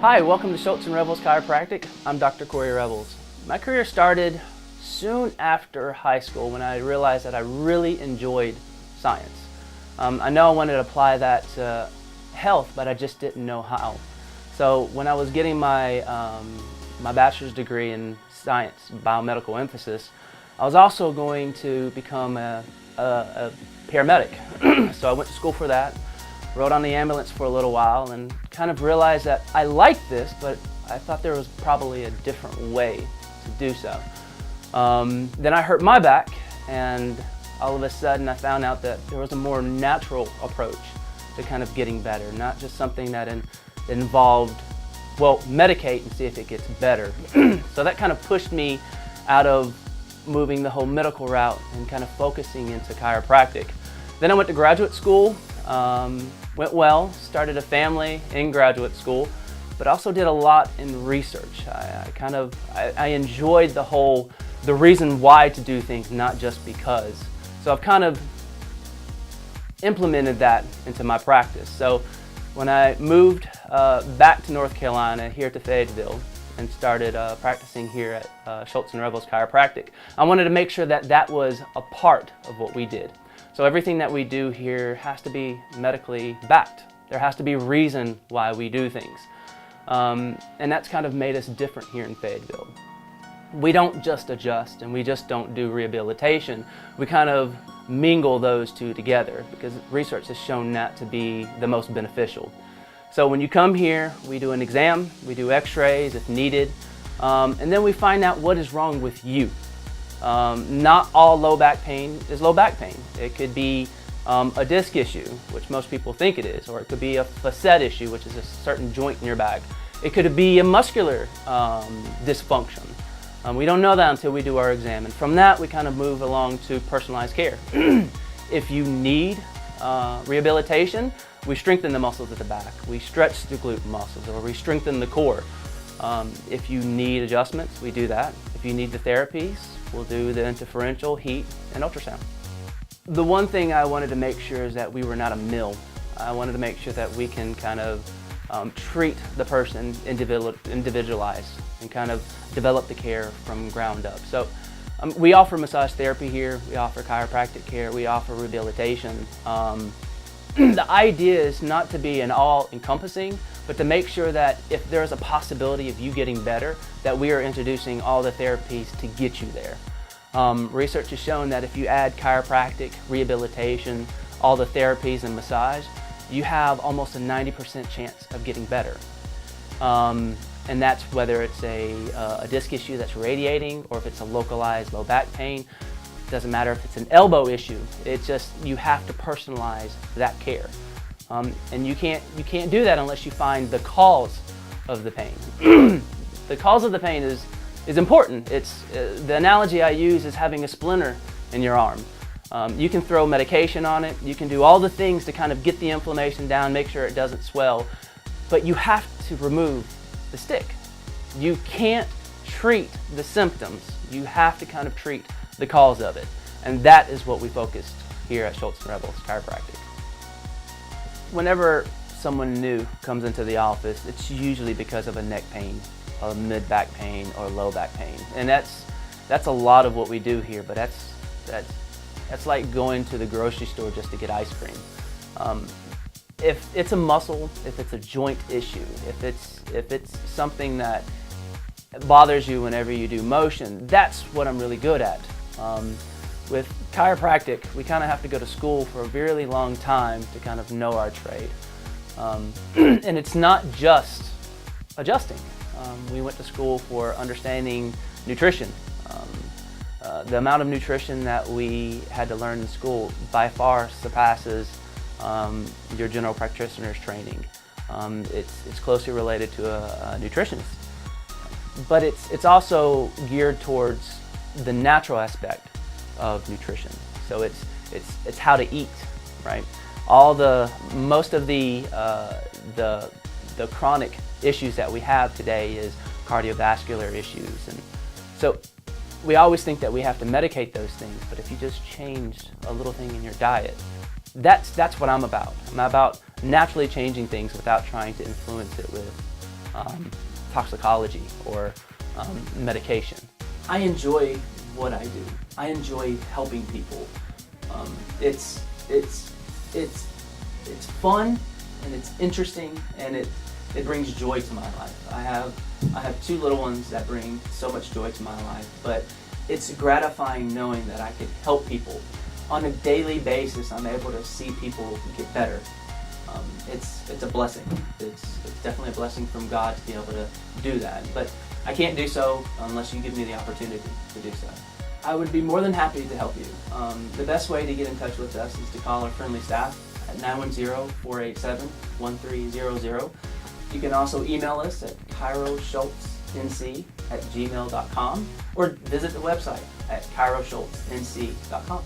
Hi, welcome to Dr Revels Chiropractic. I'm Dr. Revels. My career started soon after high school when I realized that I really enjoyed science. I know I wanted to apply that to health, but I just didn't know how. So when I was getting my bachelor's degree in science, biomedical emphasis, I was also going to become a paramedic. So I went to school for that. Rode on the ambulance for a little while and kind of realized that I liked this, but I thought there was probably a different way to do so. Then I hurt my back, and all of a sudden I found out that there was a more natural approach to kind of getting better, not just something that involved, well, medicate and see if it gets better. So that kind of pushed me out of moving the whole medical route and kind of focusing into chiropractic. Then I went to graduate school. Went well, started a family in graduate school, but also did a lot in research. I enjoyed the reason why to do things, not just because. So I've kind of implemented that into my practice. So when I moved back to North Carolina, here to Fayetteville, and started practicing here at Dr Revels Chiropractic, I wanted to make sure that that was a part of what we did. So everything that we do here has to be medically backed. There has to be a reason why we do things. And that's kind of made us different here in Fayetteville. We don't just adjust and we just don't do rehabilitation. We kind of mingle those two together because research has shown that to be the most beneficial. So when you come here, we do an exam, we do x-rays if needed, and then we find out what is wrong with you. Not all low back pain is low back pain. It could be a disc issue, which most people think it is, or it could be a facet issue, which is a certain joint in your back. It could be a muscular dysfunction. We don't know that until we do our exam, and from that we kind of move along to personalized care. If you need rehabilitation, we strengthen the muscles at the back. We stretch the glute muscles, or we strengthen the core. If you need adjustments, we do that. If you need the therapies, we'll do the interferential, heat, and ultrasound. The one thing I wanted to make sure is that we were not a mill. I wanted to make sure that we can kind of treat the person individualized and kind of develop the care from ground up. So we offer massage therapy here, we offer chiropractic care, we offer rehabilitation. The idea is not to be an all-encompassing, but to make sure that if there's a possibility of you getting better, that we are introducing all the therapies to get you there. Research has shown that if you add chiropractic, rehabilitation, all the therapies and massage, you have almost a 90% chance of getting better. And that's whether it's a disc issue that's radiating or if it's a localized low back pain. Doesn't matter if it's an elbow issue. It's just you have to personalize that care. And you can't do that unless you find the cause of the pain. The cause of the pain is important. It's the analogy I use is having a splinter in your arm. You can throw medication on it. You can do all the things to kind of get the inflammation down, make sure it doesn't swell, but you have to remove the stick. You can't treat the symptoms. You have to kind of treat the cause of it. And that is what we focused here at Dr Revels Chiropractic. Whenever someone new comes into the office, it's usually because of a neck pain, a mid-back pain, or low back pain. And that's a lot of what we do here, but that's like going to the grocery store just to get ice cream. If it's a muscle, if it's a joint issue, if it's something that bothers you whenever you do motion, that's what I'm really good at. With chiropractic, we kind of have to go to school for a really long time to kind of know our trade. And it's not just adjusting. We went to school for understanding nutrition. The amount of nutrition that we had to learn in school by far surpasses your general practitioner's training. It's closely related to a nutritionist. But it's also geared towards the natural aspect of nutrition. So it's how to eat, right? Most of the chronic issues that we have today is cardiovascular issues, and so we always think that we have to medicate those things. But if you just change a little thing in your diet, that's what I'm about. I'm about naturally changing things without trying to influence it with toxicology or medication. I enjoy what I do. I enjoy helping people. It's fun and it's interesting, and it brings joy to my life. I have two little ones that bring so much joy to my life, but it's gratifying knowing that I can help people. On a daily basis, I'm able to see people get better. It's a blessing. It's definitely a blessing from God to be able to do that. But I can't do so unless you give me the opportunity to do so. I would be more than happy to help you. The best way to get in touch with us is to call our friendly staff at 910-487-1300. You can also email us at kairoschultznc@gmail.com or visit the website at kairoschultznc.com.